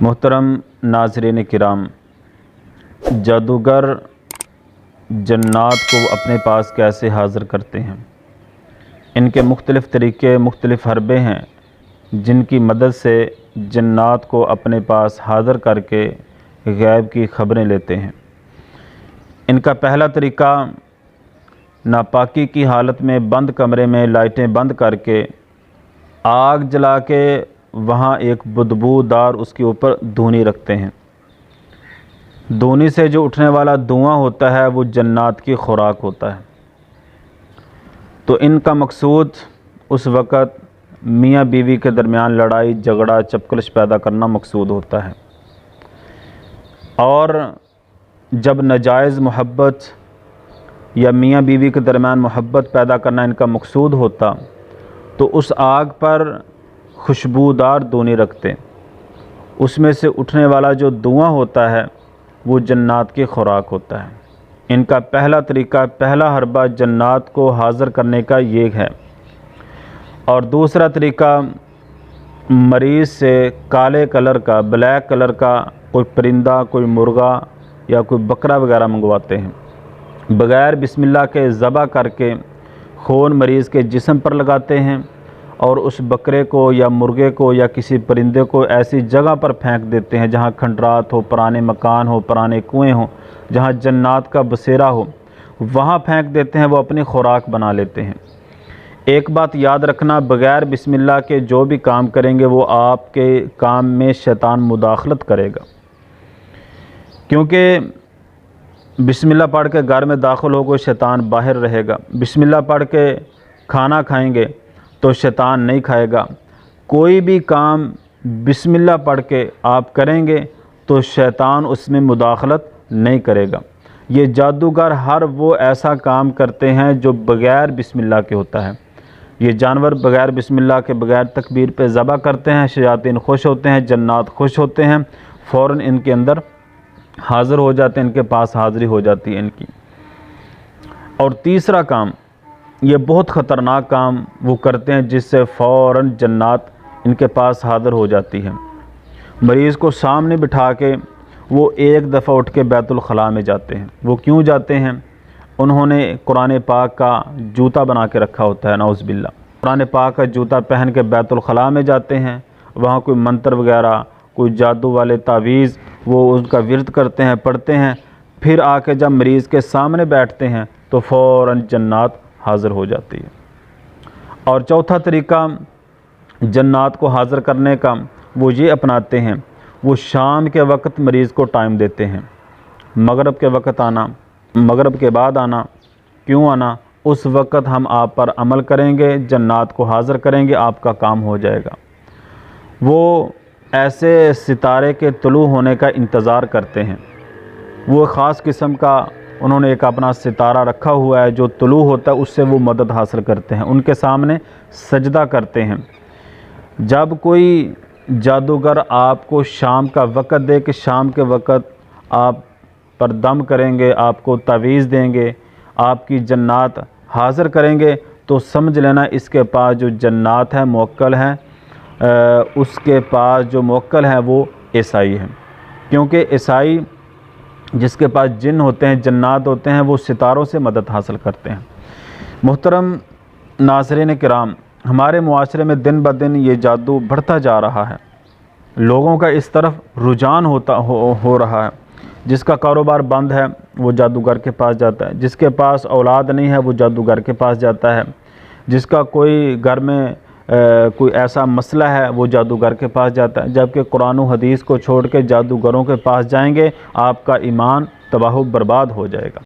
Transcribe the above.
محترم ناظرین کرام، جادوگر جنات کو اپنے پاس کیسے حاضر کرتے ہیں؟ ان کے مختلف طریقے، مختلف حربے ہیں جن کی مدد سے جنات کو اپنے پاس حاضر کر کے غیب کی خبریں لیتے ہیں۔ ان کا پہلا طریقہ ناپاکی کی حالت میں بند کمرے میں لائٹیں بند کر کے آگ جلا کے وہاں ایک بدبودار اس کے اوپر دھونی رکھتے ہیں۔ دھونی سے جو اٹھنے والا دھواں ہوتا ہے وہ جنات کی خوراک ہوتا ہے۔ تو ان کا مقصود اس وقت میاں بیوی کے درمیان لڑائی جھگڑا چپکلش پیدا کرنا مقصود ہوتا ہے، اور جب ناجائز محبت یا میاں بیوی کے درمیان محبت پیدا کرنا ان کا مقصود ہوتا تو اس آگ پر خوشبودار دھونی رکھتے، اس میں سے اٹھنے والا جو دھواں ہوتا ہے وہ جنات کی خوراک ہوتا ہے۔ ان کا پہلا طریقہ، پہلا حربہ جنات کو حاضر کرنے کا یہ ہے۔ اور دوسرا طریقہ، مریض سے کالے کلر کا، بلیک کلر کا کوئی پرندہ، کوئی مرغا یا کوئی بکرا وغیرہ منگواتے ہیں، بغیر بسم اللہ کے ذبح کر کے خون مریض کے جسم پر لگاتے ہیں، اور اس بکرے کو یا مرغے کو یا کسی پرندے کو ایسی جگہ پر پھینک دیتے ہیں جہاں کھنڈرات ہو، پرانے مکان ہو، پرانے کنویں ہوں، جہاں جنات کا بسیرا ہو، وہاں پھینک دیتے ہیں، وہ اپنی خوراک بنا لیتے ہیں۔ ایک بات یاد رکھنا، بغیر بسم اللہ کے جو بھی کام کریں گے وہ آپ کے کام میں شیطان مداخلت کرے گا، کیونکہ بسم اللہ پڑھ کے گھر میں داخل ہو گئے شیطان باہر رہے گا، بسم اللہ پڑھ کے کھانا کھائیں گے تو شیطان نہیں کھائے گا۔ کوئی بھی کام بسم اللہ پڑھ کے آپ کریں گے تو شیطان اس میں مداخلت نہیں کرے گا۔ یہ جادوگر ہر وہ ایسا کام کرتے ہیں جو بغیر بسم اللہ کے ہوتا ہے۔ یہ جانور بغیر بسم اللہ کے، بغیر تکبیر پہ ذبح کرتے ہیں، شیاطین خوش ہوتے ہیں، جنات خوش ہوتے ہیں، فوراً ان کے اندر حاضر ہو جاتے ہیں، ان کے پاس حاضری ہو جاتی ہے ان کی۔ اور تیسرا کام، یہ بہت خطرناک کام وہ کرتے ہیں جس سے فوراً جنات ان کے پاس حاضر ہو جاتی ہے۔ مریض کو سامنے بٹھا کے وہ ایک دفعہ اٹھ کے بیت الخلاء میں جاتے ہیں۔ وہ کیوں جاتے ہیں؟ انہوں نے قرآن پاک کا جوتا بنا کے رکھا ہوتا ہے، نعوذ باللہ، قرآن پاک کا جوتا پہن کے بیت الخلاء میں جاتے ہیں، وہاں کوئی منتر وغیرہ، کوئی جادو والے تعویذ وہ ان کا ورد کرتے ہیں، پڑھتے ہیں، پھر آ کے جب مریض کے سامنے بیٹھتے ہیں تو فوراً جنات حاضر ہو جاتی ہے۔ اور چوتھا طریقہ جنات کو حاضر کرنے کا وہ یہ اپناتے ہیں، وہ شام کے وقت مریض کو ٹائم دیتے ہیں، مغرب کے وقت آنا، مغرب کے بعد آنا، کیوں آنا؟ اس وقت ہم آپ پر عمل کریں گے، جنات کو حاضر کریں گے، آپ کا کام ہو جائے گا۔ وہ ایسے ستارے کے طلوع ہونے کا انتظار کرتے ہیں، وہ خاص قسم کا انہوں نے ایک اپنا ستارہ رکھا ہوا ہے جو طلوع ہوتا ہے، اس سے وہ مدد حاصل کرتے ہیں، ان کے سامنے سجدہ کرتے ہیں۔ جب کوئی جادوگر آپ کو شام کا وقت دے کہ شام کے وقت آپ پر دم کریں گے، آپ کو تعویذ دیں گے، آپ کی جنات حاضر کریں گے، تو سمجھ لینا اس کے پاس جو جنات ہیں موکل ہیں، اس کے پاس جو موکل ہیں وہ عیسائی ہیں، کیونکہ عیسائی جس کے پاس جن ہوتے ہیں، جنات ہوتے ہیں، وہ ستاروں سے مدد حاصل کرتے ہیں۔ محترم ناظرین کرام، ہمارے معاشرے میں دن بدن یہ جادو بڑھتا جا رہا ہے، لوگوں کا اس طرف رجحان ہو رہا ہے۔ جس کا کاروبار بند ہے وہ جادوگر کے پاس جاتا ہے، جس کے پاس اولاد نہیں ہے وہ جادوگر کے پاس جاتا ہے، جس کا کوئی گھر میں کوئی ایسا مسئلہ ہے وہ جادوگر کے پاس جاتا ہے، جبکہ قرآن و حدیث کو چھوڑ کے جادوگروں کے پاس جائیں گے آپ کا ایمان تباہ و برباد ہو جائے گا۔